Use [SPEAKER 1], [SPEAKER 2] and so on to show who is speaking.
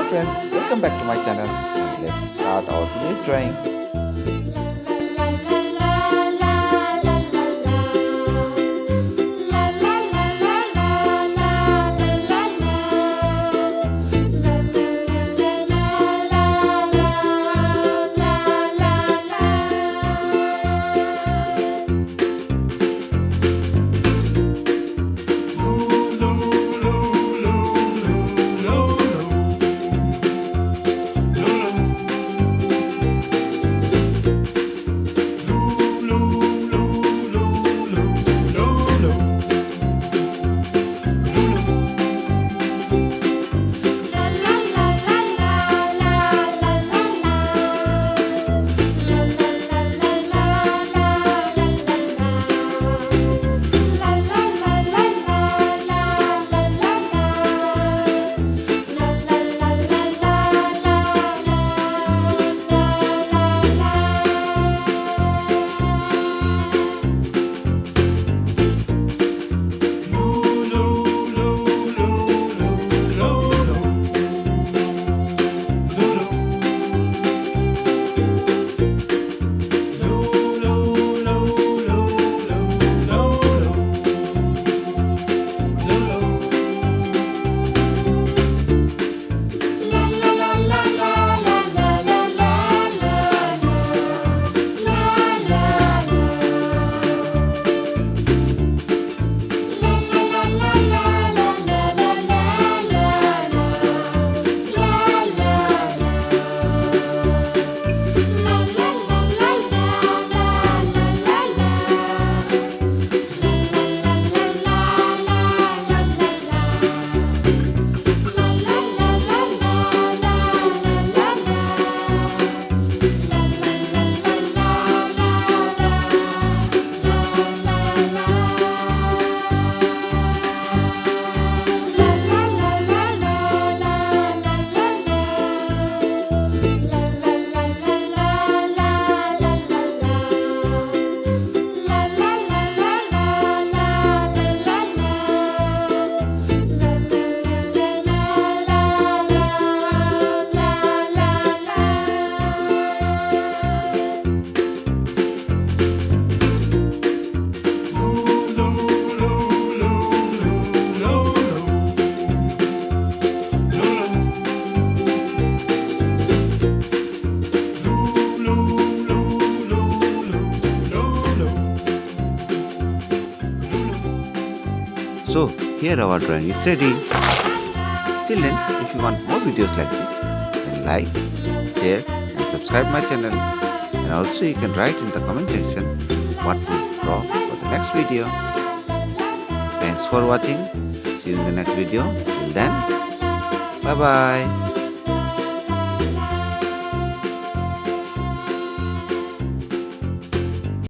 [SPEAKER 1] friends, welcome back to my channel and let's start our today's drawing. So here our drawing is ready. Children, if you want more videos like this, then like, share and subscribe my channel. And also you can write in the comment section what to draw for the next video. Thanks for watching. See you in the next video. Till then, bye bye.